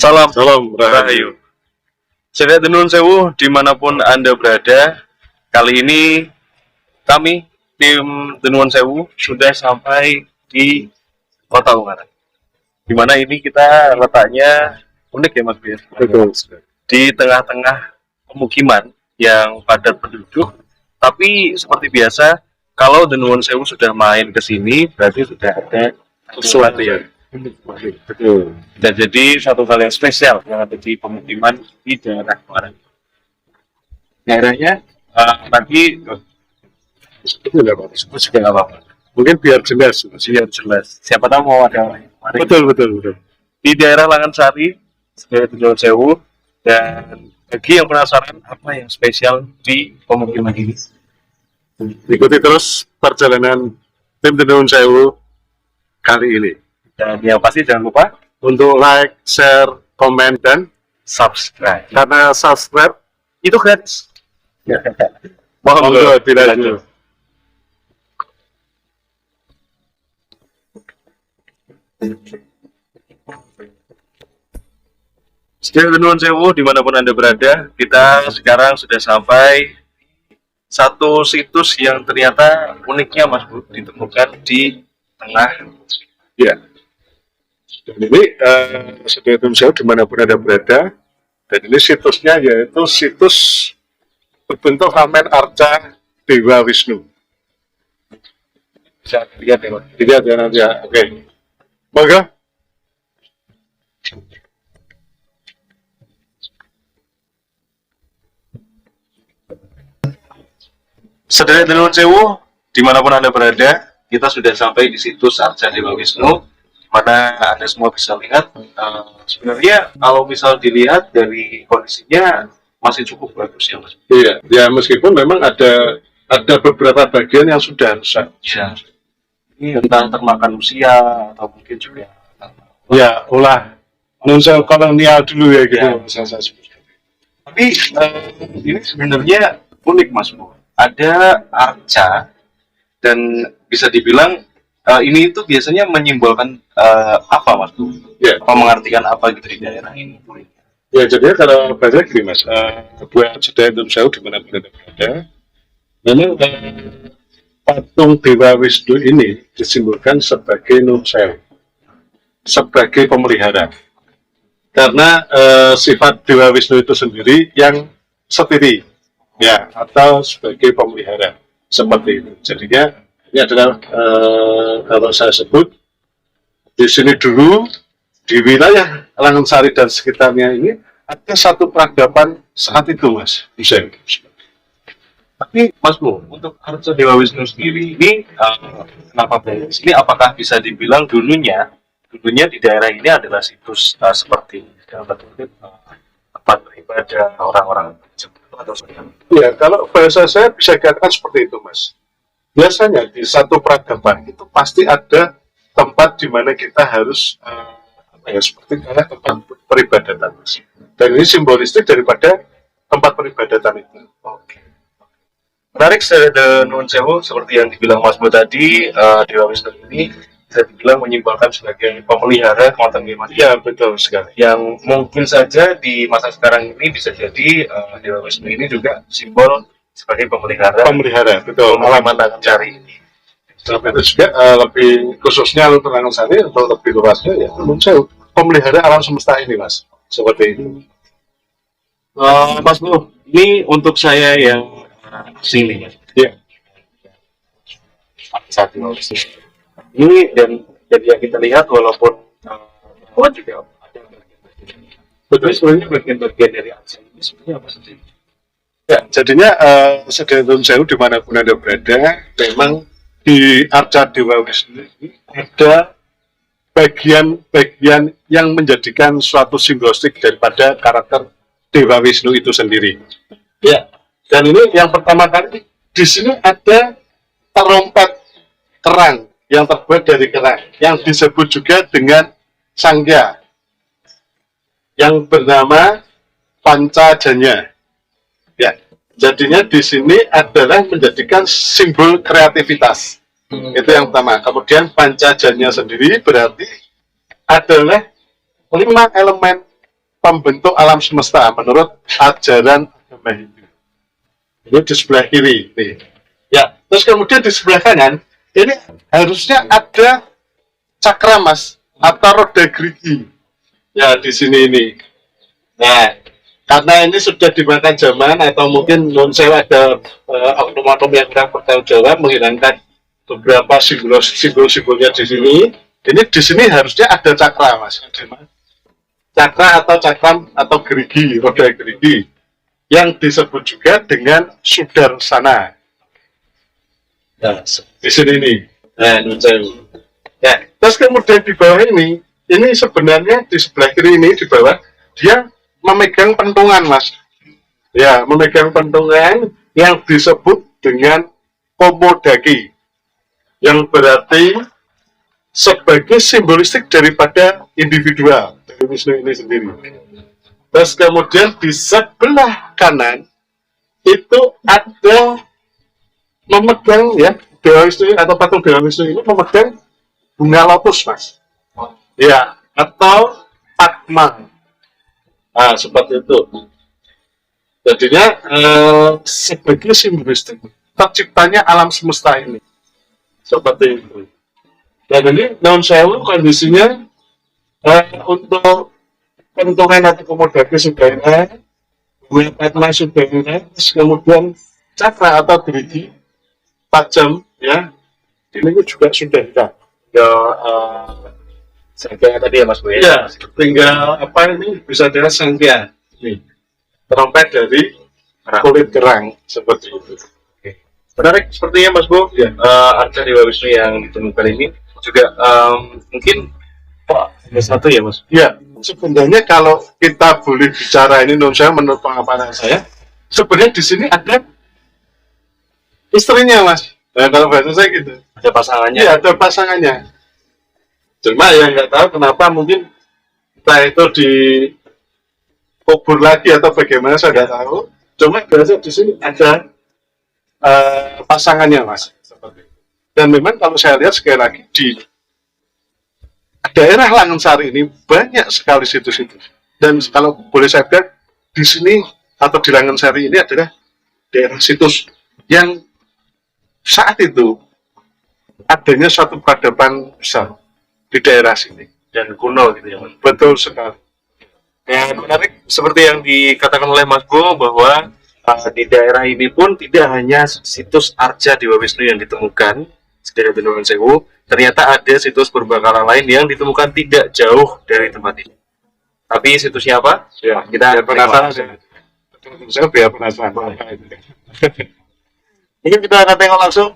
Salam Salam Rahayu. Sedaya Nuwun Sewu dimanapun Anda berada. Kali ini kami tim Nuwun Sewu sudah sampai di Kota Ungaran. Di mana ini kita letaknya unik ya Mas Bir. Betul. Di tengah-tengah pemukiman yang padat penduduk. Tapi seperti biasa, kalau Nuwun Sewu sudah main ke sini, berarti sudah ada sesuatu ya. Betul. Dan jadi satu hal yang spesial yang ada di pemukiman di daerah Ungaran. Daerahnya nanti Itu nggak apa-apa. disebut juga nggak apa-apa. Mungkin biar jelas. Biar jelas. Siapa tahu mau ada orang yang mari. Betul. Di daerah Langansari, sebagai Nuwun Sewu, dan bagi yang penasaran apa yang spesial di pemukiman ini. Ikuti terus perjalanan tim Nuwun Sewu kali ini. Dan yang pasti jangan lupa Untuk like, share, komen, dan subscribe. karena subscribe, Itu gratis. Mohon monggo dilanjut. Sedaya Nuwun Sewu dimanapun Anda berada, kita sekarang sudah sampai satu situs yang ternyata uniknya Mas Bu ditemukan di tengah. Ya. Dan ini sedaya Nuwun Sewu dimanapun Anda berada, dan ini situsnya yaitu situs berbentuk ramen arca Dewa Wisnu. Bisa dilihat ya Mas. Dilihat ya nanti ya. Oke. Monggo. Sedaya Nuwun Sewu dimanapun Anda berada, kita sudah sampai di situs Arca Dewa Wisnu, di mana Anda semua bisa lihat. Sebenarnya kalau misal dilihat dari kondisinya masih cukup bagus ya Mas. Iya, ya meskipun memang ada beberapa bagian yang sudah rusak. Ya. Ini entah termakan usia atau mungkin juga Ya, ulah nunsel kolonial dulu ya gitu. Ya. Tapi ini sebenarnya unik Mas Bu. Ada arca dan bisa dibilang ini itu biasanya menyimbolkan apa Mas Bu? Ya. Apa mengartikan apa gitu di daerah ini? Ya, jadi kalau bahasa gini Mas, buat sedaya Nuwun Sewu di mana pun Anda berada, memang patung Dewa Wisnu ini disimbolkan sebagai Nuwun Sewu, sebagai pemelihara. Karena sifat Dewa Wisnu itu sendiri yang setiri, ya, atau sebagai pemelihara seperti itu. Jadinya ini adalah kalau saya sebut di sini dulu di wilayah Langansari dan sekitarnya ini ada satu peradaban saat itu Mas Hussein. Tapi Mas Bu, untuk arca Dewa Wisnu sendiri ini kenapa dari sini? Apakah bisa dibilang dulunya di daerah ini adalah situs seperti dalam tanda kutip tempat beribadah orang-orang atau seperti apa? Ya, kalau bahasa saya bisa dikatakan seperti itu Mas. Biasanya di satu peradaban itu pasti ada tempat di mana kita harus seperti kayak tempat peribadatan Mas. Dan ini simbolistik daripada tempat peribadatan itu. Oke. Menarik sedaya Nuwun Sewu seperti yang dibilang Mas Bu tadi, Dewa Wisnu ini bisa dibilang menyimbolkan sebagai pemelihara kekuatan Mas. Ya, betul sekali. Yang mungkin saja di masa sekarang ini bisa jadi Dewa Wisnu ini juga simbol sebagai pemelihara. Pemelihara, betul. Pemukiman Langansari ini. Tapi itu juga lebih khususnya untuk Langansari atau lebih luasnya ya Nuwun Sewu, pemelihara alam semesta ini Mas. Seperti itu. Mas Bu, ini untuk saya yang sini Mas. Ya. Saat ini dan jadi yang kita lihat walaupun juga ada bagian-bagian. Betul, sebenarnya bagian-bagian dari arca ini sebenarnya apa saja? Ya, jadinya sedaya Nuwun Sewu dimanapun Anda berada, memang di arca Dewa Wisnu ini ada bagian-bagian yang menjadikan suatu simbolistik daripada karakter Dewa Wisnu itu sendiri. Ya, dan ini yang pertama kali di sini ada terompet kerang yang terbuat dari kerang, yang disebut juga dengan Sangya, yang bernama Pancajanya. Ya, jadinya di sini adalah menjadikan simbol kreativitas. Itu yang pertama. Kemudian Pancajanya sendiri berarti adalah 5 elemen pembentuk alam semesta menurut ajaran agama Hindu. Ini di sebelah kiri, nih. Ya, terus kemudian di sebelah kanan, ini harusnya ada cakra mas atau roda gerigi. Ya, di sini ini. Nah, karena ini sudah dimakan zaman atau mungkin non sewa ada oknum-oknum yang kurang bertanggung jawab menghilangkan beberapa simbol-simbolnya di sini. Ini di sini harusnya ada cakra mas. Cakra atau cakram atau gerigi, roda gerigi, yang disebut juga dengan sudarsana. Nah, di sini nih. Nah, non sewu. Ya, terus kemudian di bawah ini sebenarnya di sebelah kiri ini di bawah dia memegang pentungan mas. Ya, memegang pentungan yang disebut dengan komodaki, yang berarti sebagai simbolistik daripada individual dari Wisnu ini sendiri. Terus kemudian di sebelah kanan itu ada memegang ya Dewa Wisnu atau patung Dewa Wisnu ini memegang bunga lotus mas. Ya, atau Padma. Nah, seperti itu. Jadinya sebagai simbolistik terciptanya alam semesta ini. Seperti itu. Dan ini non sewu kondisinya untuk pentungan atau komodaki sudah ada, bunga Padma sudah ada, kemudian cakra atau gerigi tajam ya, ini juga sudah ada. Ya, sangkanya tadi ya Mas Bu ya? Iya, tinggal apa ini bisa dilihat sangkya nih, trompet dari kulit kerang seperti itu. Menarik sepertinya Mas Bu, ya. Arca Dewa Wisnu yang ditemukan ini juga mungkin ada satu ya Mas? Ya, sebenarnya kalau kita boleh bicara ini non saya menurut pengamatan saya, sebenarnya di sini ada istrinya Mas. Nah, kalau bahasa saya gitu. Ada pasangannya? Iya, ada pasangannya. Cuma yang nggak tahu kenapa mungkin entah itu dikubur lagi atau bagaimana saya nggak tahu. Cuma biasa di sini ada pasangannya mas. Dan memang kalau saya lihat sekali lagi di daerah Langgensari ini banyak sekali situs-situs. Dan kalau boleh saya bilang di sini atau di Langgensari ini adalah daerah situs yang saat itu adanya suatu peradaban besar di daerah sini Dan kuno gitu ya Mas? betul sekali. Yang menarik seperti yang dikatakan oleh Mas Bo bahwa di daerah ini pun tidak hanya situs Arca Dewa Wisnu yang ditemukan di daerah Bengawan Sewu, ternyata ada situs purbakala lain yang ditemukan tidak jauh dari tempat ini. Tapi situsnya apa? Ya, Kita biar penasaran. Saya biar penasaran. Mungkin kita akan tengok langsung.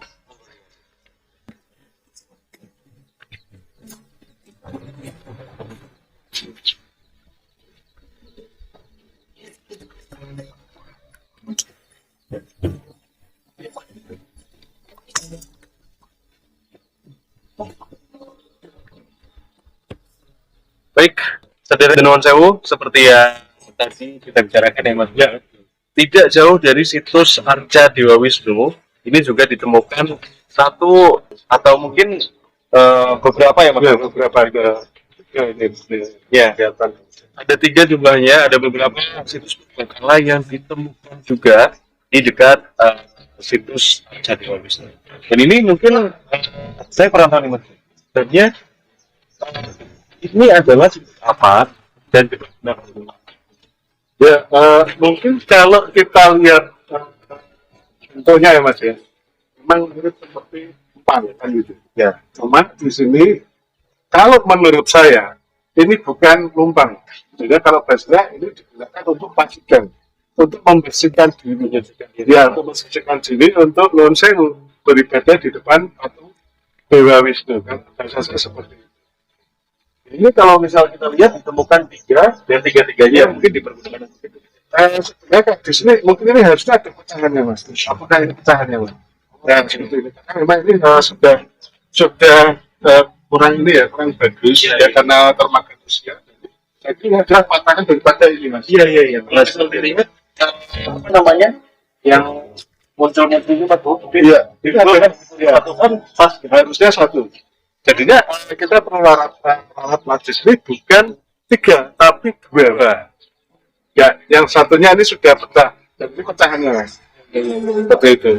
Baik, saudara Bengawan Sewu, seperti yang tadi kita bicarakan ya Mas, ya, tidak jauh dari situs Arca Dewa Wisnu, ini juga ditemukan satu atau mungkin beberapa ya Mas? Ya, beberapa ini Ya, kelihatan. Ada 3 jumlahnya, ada beberapa situs purbakala yang ditemukan juga di dekat situs Arca Dewa Wisnu. Dan ini mungkin saya kurang tahu nih Mas. Sebenarnya ini adalah apa dan ya mungkin kalau kita lihat contohnya ya mas ya, memang mirip seperti empang kan gitu ya. Cuman di sini kalau menurut saya ini bukan lumpang. Jadi kalau bahasa ini digunakan untuk pacikan, untuk membersihkan diri. Ya, untuk membersihkan diri untuk non sewu beribadah di depan patung Dewa Wisnu kan bahasa saya seperti itu. ini kalau misal kita lihat ditemukan 3 dan 3-3-nya mungkin dipergunakan untuk itu. Sebenarnya kayak di sini mungkin ini harusnya ada pecahannya mas. Apakah ini pecahannya mas? Ya seperti ini. Karena memang ini sudah kurang ini ya, kurang bagus ya, karena termakan usia. Jadi ini adalah patahan daripada ini mas. Iya. Nah, seperti ini apa namanya yang muncul-muncul ini Pak Bu? Iya. Itu adalah satu kan pas harusnya satu. Jadinya kita perlu alat magis ini bukan 3 tapi 2. Ya, yang satunya ini sudah pecah. Dan ini pecahannya, Mas. Seperti itu.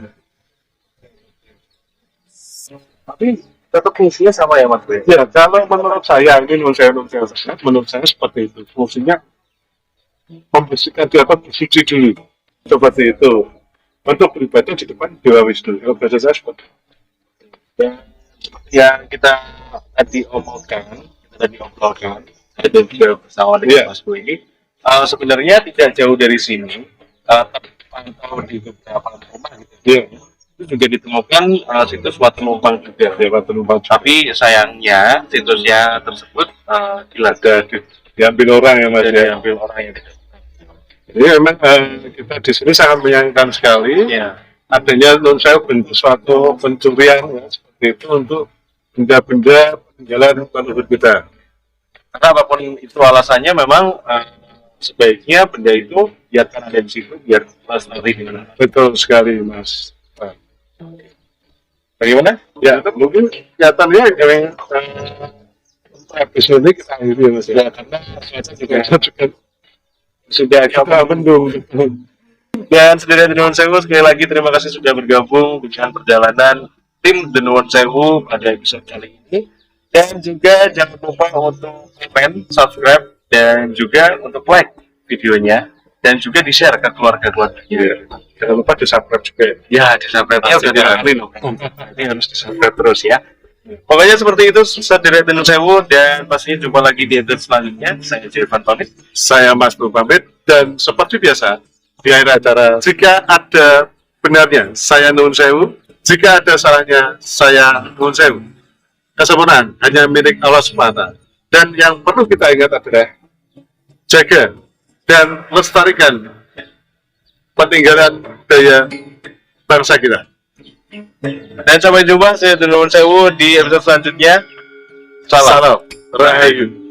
Tapi tetap fungsinya sama ya Mas Bro? Ya, kalau menurut saya, ini menurut saya seperti itu. Fungsinya membersihkan di atas, bersuci dulu. Seperti itu. Untuk beribadah di depan Dewa Wisnu. Kalau bahasa saya seperti itu. Yang kita tadi obrolkan, ada juga bersama dengan Iya. Mas Bro ini, sebenarnya tidak jauh dari sini, terpantau di beberapa rumah gitu. Iya. Itu juga ditemukan situs Watu Numpang juga. Ya, Pak Penumpang. Tapi sayangnya situsnya tersebut Ada diambil orang ya, Mas. dan Ya. diambil orang yang tidak. Jadi memang kita di sini sangat menyayangkan sekali. Ya. Adanya non saya bentuk suatu pencurian ya, seperti itu untuk benda-benda peninggalan leluhur kita. Karena apapun itu alasannya, memang sebaiknya benda itu biarkan ada di situ biar lestari dengan alam. Betul sekali, Mas. Nah, Bagaimana? ya, mungkin kelihatannya episode ini kita akhiri ya, Mas. Ya, karena cuaca juga sudah kita mendung. Dan saudara Denuwun Sewu, sekali lagi terima kasih sudah bergabung dengan perjalanan tim Denuwun Sewu pada episode kali ini. Dan juga jangan lupa untuk komen, subscribe, dan juga untuk like videonya, dan juga di-share ke keluarga-keluarganya. Ya, jangan lupa di-subscribe juga. Ya, di-subscribe-nya udah Pastinya. kali loh. Ini harus di-subscribe terus ya. Pokoknya seperti itu, saudara Denuwun Sewu, dan pastinya jumpa lagi di episode selanjutnya. Saya Jirvan pamit. Saya Mas Bro pamit, dan seperti biasa di akhir acara, jika ada benarnya saya Nuwun Sewu, jika ada salahnya saya Nuwun Sewu. Kesempurnaan hanya milik Allah semata. Dan yang perlu kita ingat adalah jaga dan lestarikan peninggalan budaya bangsa kita. Dan sampai jumpa, saya Denuwun Sewu di episode selanjutnya. Salam. Salam Rahayu.